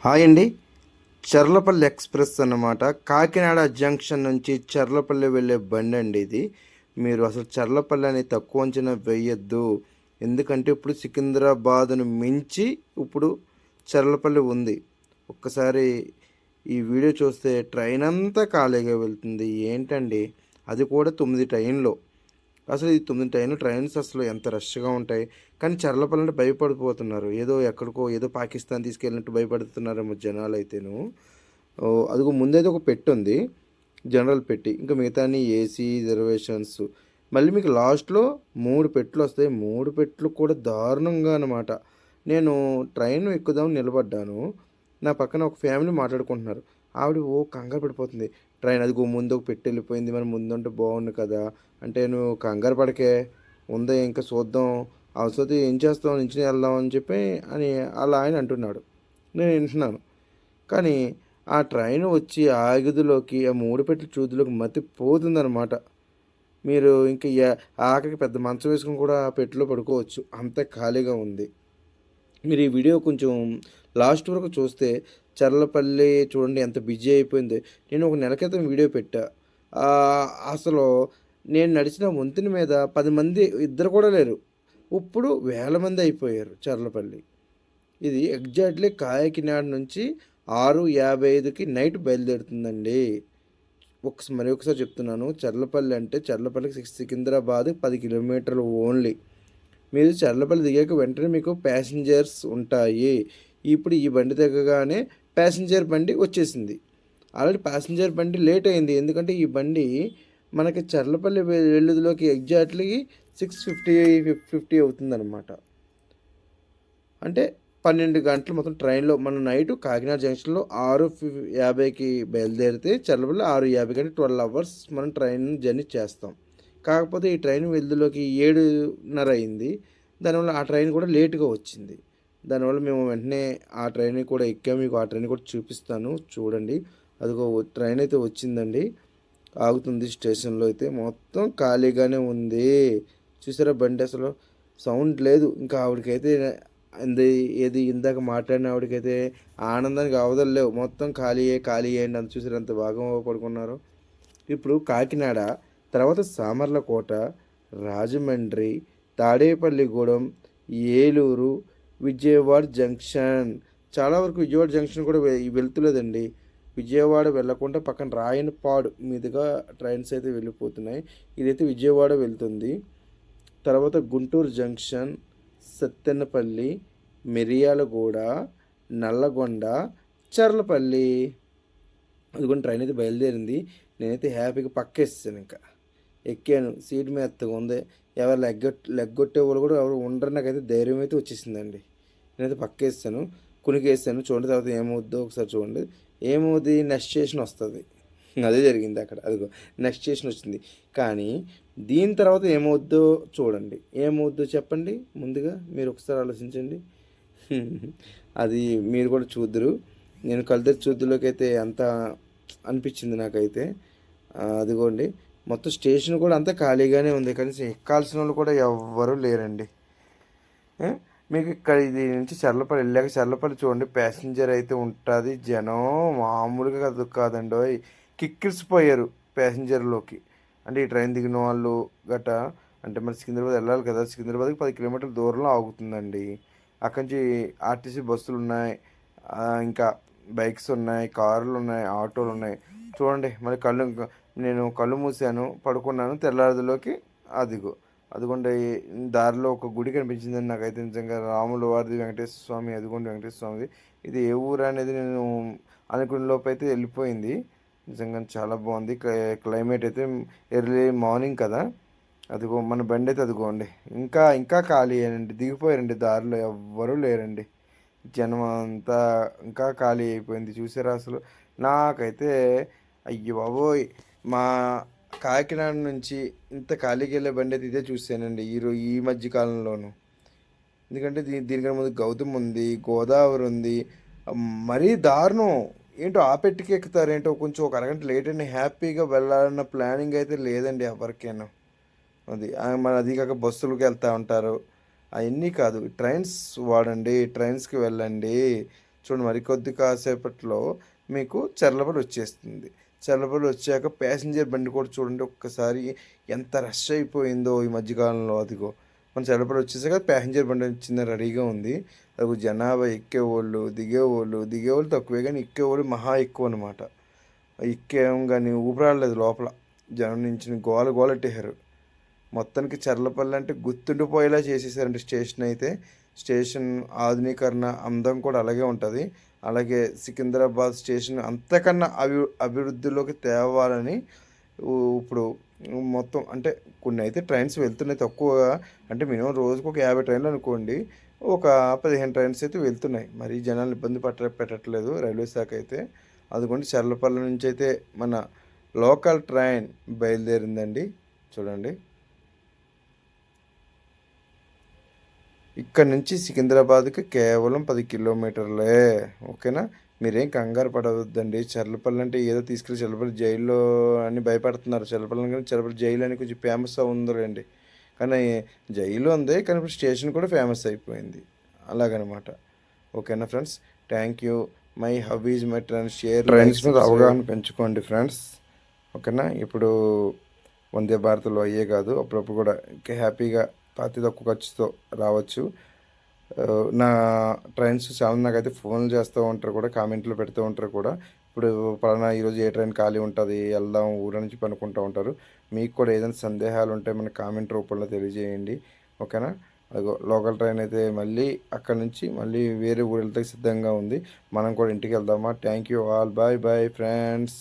Hi అండి. Cherlapalli express అన్నమాట. Kakinada junction నుంచి చర్లపల్లి వెళ్ళే బండండి ఇది. మీరు అసలు చర్లపల్లి అని తక్కువ అంచనా వేయొద్దు. ఎందుకంటే ఇప్పుడు సికింద్రాబాద్‌ను మించి ఇప్పుడు చర్లపల్లి ఉంది. ఒక్కసారి ఈ వీడియో చూస్తే ట్రైన్ అంతా ఖాళీగా వెళ్తుంది. ఏంటండి? అది కూడా 9 టైంలో. అసలు ఈ 9 టైంలో ట్రైన్స్ అసలు ఎంత రష్‌గా ఉంటాయి. కానీ చర్లపల్లి అంటే భయపడిపోతున్నారు. ఏదో ఎక్కడికో ఏదో పాకిస్తాన్ తీసుకెళ్ళినట్టు భయపడుతున్నారేమో జనాలైతేను. అదిగో ముందైతే ఒక పెట్టుంది. జనరల్ పెట్టి. ఇంకా మిగతా అన్నీ ఏసీ రిజర్వేషన్స్. మళ్ళీ మీకు లాస్ట్‌లో 3 పెట్టెలొస్తాయి. 3 పెట్టెలు కూడా దారుణంగా అనమాట. నేను ట్రైన్ ఎక్కుదామని నిలబడ్డాను. నా పక్కన ఒక ఫ్యామిలీ మాట్లాడుకుంటున్నారు. ఆవిడ కంగారు పడిపోతుంది. ట్రైన్ అదిగో ముందు ఒక పెట్టెళ్ళిపోయింది. మరి ముందుంటే బాగుండు కదా! అంటే "నువ్వు కంగారు పడకే. ఉందే ఇంకా చూద్దాం. అవసరమైతే ఏం చేస్తాం నించునే వెళ్దాం" అని చెప్పి అని ఆళ్ళ ఆయన అంటున్నాడు. నేను వింటున్నాను. కానీ ఆ ట్రైన్ వచ్చి ఆగిదులోకి ఆ 3 పెట్టెల చూదులోకి మతి పోతుందనమాట. మీరు ఇంక ఆఖరికి పెద్ద మంచం వేసుకొని కూడా ఆ పెట్టెలో పడుకోవచ్చు. అంత ఖాళీగా ఉంది. మీరు ఈ వీడియో కొంచెం లాస్ట్ వరకు చూస్తే చర్లపల్లి చూడండి ఎంత బిజీ అయిపోయింది. నేను ఒక నెల క్రితం వీడియో పెట్టా. అసలు నేను నడిచిన వంతెన మీద 10 మంది ఇద్దరు కూడా లేరు. ఇప్పుడు వేల మంది అయిపోయారు చర్లపల్లి. ఇది ఎగ్జాక్ట్‌లీ కాకినాడ నుంచి 6:55కి నైట్ బయలుదేరుతుందండి. మరి ఒకసారి చెప్తున్నాను. చర్లపల్లి అంటే చర్లపల్లికి సికింద్రాబాద్ 10 కిలోమీటర్లు ఓన్లీ. మీరు చర్లపల్లి దిగాక వెంటనే మీకు ప్యాసింజర్స్ ఉంటాయి. ఇప్పుడు ఈ బండి దిగగానే ప్యాసింజర్ బండి వచ్చేసింది. ఆల్రెడీ ప్యాసింజర్ బండి లేట్ అయింది. ఎందుకంటే ఈ బండి మనకి చర్లపల్లి వెల్లుదిలోకి ఎగ్జాక్ట్లీ 6:50 అవుతుందన్నమాట. అంటే 12 గంటలు మొత్తం ట్రైన్లో మనం నైట్ కాకినాడ జంక్షన్లో 6:50కి బయలుదేరితే చర్లపల్లి 6:50 కంటే 12 అవర్స్ మనం ట్రైన్ జర్నీ చేస్తాం. కాకపోతే ఈ ట్రైన్ వెల్దులోకి 7:30 అయింది. దానివల్ల ఆ ట్రైన్ కూడా లేట్గా వచ్చింది. దానివల్ల మేము వెంటనే ఆ ట్రైన్ కూడా ఎక్కాము. మీకు ఆ ట్రైన్ కూడా చూపిస్తాను చూడండి. అదిగో ట్రైన్ అయితే వచ్చిందండి. ఆగుతుంది స్టేషన్లో అయితే మొత్తం ఖాళీగానే ఉంది. చూసారా బండి అసలు సౌండ్ లేదు. ఇంకా ఆవిడకైతే అంది ఏది ఇందాక మాట్లాడిన ఆవిడకైతే ఆనందానికి అవధులు లేవు. మొత్తం ఖాళీయే ఖాళీయే అండి. అంత చూసారు ఎంత బాగా పడుకున్నారు. ఇప్పుడు కాకినాడ తర్వాత సామర్లకోట, రాజమండ్రి, తాడేపల్లిగూడెం, ఏలూరు, విజయవాడ జంక్షన్. చాలా వరకు విజయవాడ జంక్షన్ కూడా వెళ్తులేదండి. విజయవాడ వెళ్ళకుండా పక్కన రాయనపాడు మీదుగా ట్రైన్స్ అయితే వెళ్ళిపోతున్నాయి. ఇదైతే విజయవాడ వెళ్తుంది. తర్వాత గుంటూరు జంక్షన్, సత్తెనపల్లి, మిర్యాలగూడ, నల్లగొండ, చర్లపల్లి. అదిగోండి ట్రైన్ అయితే బయలుదేరింది. నేనైతే హ్యాపీగా పక్కేసాను ఇంకా. ఎక్కాను. సీట్ మెత్తగా ఉంది. ఎవరు లెగ్గొట్టే వాళ్ళు కూడా ఎవరు ఉండరు. నాకైతే ధైర్యం అయితే వచ్చేసిందండి. నేనైతే పక్కేసాను. కునికేసాను. చూడండి తర్వాత ఏమవుద్దో ఒకసారి చూడండి. ఏమవుద్ది నెక్స్ట్ స్టేషన్ వస్తుంది. అదే జరిగింది అక్కడ. అదిగో నెక్స్ట్ స్టేషన్ వచ్చింది. కానీ దీని తర్వాత ఏమవుద్దో చూడండి. ఏమవుద్దో చెప్పండి ముందుగా మీరు ఒకసారి ఆలోచించండి. అది మీరు కూడా చూద్దురు. నేను కలిదరి చూద్దులోకి అయితే అంత అనిపించింది నాకైతే. అదిగోండి మొత్తం స్టేషన్ కూడా అంతా ఖాళీగానే ఉంది. కనీసం ఎక్కాల్సిన వాళ్ళు కూడా ఎవ్వరూ లేరండి. మీకు ఇక్కడ ఇది నుంచి చర్లపల్లి వెళ్ళాక చర్లపల్లి చూడండి ప్యాసింజర్ అయితే ఉంటుంది. జనం మామూలుగా కాదండి. కిక్కిరిసిపోయారు ప్యాసింజర్లోకి. అంటే ఈ ట్రైన్ దిగిన వాళ్ళు గట్ట అంటే మరి సికింద్రాబాద్ వెళ్ళాలి కదా. సికింద్రాబాద్కి 10 కిలోమీటర్ల దూరంలో ఆగుతుందండి. అక్కడి నుంచి ఆర్టీసీ బస్సులు ఉన్నాయి. ఇంకా బైక్స్ ఉన్నాయి, కార్లు ఉన్నాయి, ఆటోలు ఉన్నాయి. చూడండి మరి నేను కళ్ళు మూసాను, పడుకున్నాను. తెల్లారిలోకి అదిగో అదిగోండి దారిలో ఒక గుడి కనిపించిందండి నాకైతే నిజంగా. రాముల వారిది, వెంకటేశ్వర స్వామి. అదిగోండి వెంకటేశ్వర స్వామిది. ఇది ఏ ఊరు అనేది నేను అనుకునే లోపు అయితే వెళ్ళిపోయింది. నిజంగా చాలా బాగుంది. క్లైమేట్ అయితే ఎర్లీ మార్నింగ్ కదా. అదిగో మన బండి అయితే అదిగోండి ఇంకా ఇంకా ఖాళీ అయ్యానండి. దిగిపోయారండి దారిలో ఎవ్వరూ లేరండి. జనం అంతా ఇంకా ఖాళీ అయిపోయింది. చూసారా అసలు నాకైతే అయ్యో బాబోయ్! మా కాకినాడ నుంచి ఇంత ఖాళీగా వెళ్ళే బండి అయితే ఇదే చూశానండి ఈ మధ్య కాలంలోను. ఎందుకంటే దీనికన్నా ముందు గౌతమ్ ఉంది, గోదావరి ఉంది. మరీ దారుణం. ఏంటో ఆ పెట్టికి ఎక్కుతారేంటో. కొంచెం ఒక అరగంట లేట్ అని హ్యాపీగా వెళ్ళాలన్న ప్లానింగ్ అయితే లేదండి ఎవరికైనా. అది మరి అది కాక బస్సులకి వెళ్తూ ఉంటారు. అవన్నీ కాదు ట్రైన్స్ వాడండి. ట్రైన్స్కి వెళ్ళండి. చూడండి మరికొద్ది కాసేపట్లో మీకు చర్లపల్లి వచ్చేస్తుంది. చర్లపల్లి వచ్చాక ప్యాసింజర్ బండి కూడా చూడండి ఒక్కసారి ఎంత రష్ అయిపోయిందో ఈ మధ్యకాలంలో. అదిగో మన చర్లపల్లి వచ్చేసాక ప్యాసింజర్ బండి వచ్చింది, రెడీగా ఉంది. అది జనాభా ఎక్కేవాళ్ళు దిగేవాళ్ళు తక్కువే, కానీ ఎక్కేవాళ్ళు మహా ఎక్కువ అనమాట. ఎక్కేం కానీ ఊపిరాడలేదు లోపల, జనం నుంచి గోల గోలెట్టేశారు. మొత్తానికి చర్లపల్లి అంటే గుర్తుండిపోయేలా చేసేసారండి స్టేషన్ అయితే. స్టేషన్ ఆధునీకరణ అందం కూడా అలాగే ఉంటుంది. అలాగే సికింద్రాబాద్ స్టేషన్ అంతకన్నా అభివృద్ధిలోకి తేవాలని ఇప్పుడు మొత్తం అంటే కొన్ని అయితే ట్రైన్స్ వెళ్తున్నాయి తక్కువగా, అంటే మినిమం రోజుకు ఒక 50 ట్రైన్లు అనుకోండి, ఒక 15 ట్రైన్స్ అయితే వెళ్తున్నాయి. మరి జనాలు ఇబ్బంది పెట్టట్లేదు రైల్వే శాఖ అయితే. అదిగోండి చర్లపల్లి నుంచి అయితే మన లోకల్ ట్రైన్ బయలుదేరిందండి. చూడండి ఇక్కడ నుంచి సికింద్రాబాద్కి కేవలం 10 కిలోమీటర్లే. ఓకేనా, మీరేం కంగారు పడవద్దండి. చర్లపల్లి అంటే ఏదో తీసుకెళ్ళి చర్లపల్లి జైల్లో అని భయపడుతున్నారు. చర్లపల్లి కానీ చర్లపల్లి జైలు అని కొంచెం ఫేమస్ ఉందండి, కానీ జైలు ఉంది కానీ ఇప్పుడు స్టేషన్ కూడా ఫేమస్ అయిపోయింది అలాగనమాట. ఓకేనా friends, thank you. My hobbies my trains, share trains మీద అవగాహన పెంచుకోండి ఫ్రెండ్స్. ఓకేనా, ఇప్పుడు వందే భారత్లో అయ్యే కాదు, అప్పుడప్పుడు కూడా ఇంకా హ్యాపీగా అతి తక్కువ ఖర్చుతో రావచ్చు. నా ట్రైన్స్ చాలా నాకైతే ఫోన్లు చేస్తూ ఉంటారు కూడా, కామెంట్లు పెడుతూ ఉంటారు కూడా. ఇప్పుడు పలానా ఈరోజు ఏ ట్రైన్ ఖాళీ ఉంటుంది, వెళ్దాం ఊరు నుంచి పనుకుంటూ ఉంటారు. మీకు కూడా ఏదైనా సందేహాలు ఉంటే మన కామెంట్ రూపంలో తెలియజేయండి. ఓకేనా, అదిగో లోకల్ ట్రైన్ అయితే మళ్ళీ అక్కడ నుంచి మళ్ళీ వేరే ఊరు వెళ్తే సిద్ధంగా ఉంది. మనం కూడా ఇంటికి వెళ్దామా. Thank you all, bye bye friends.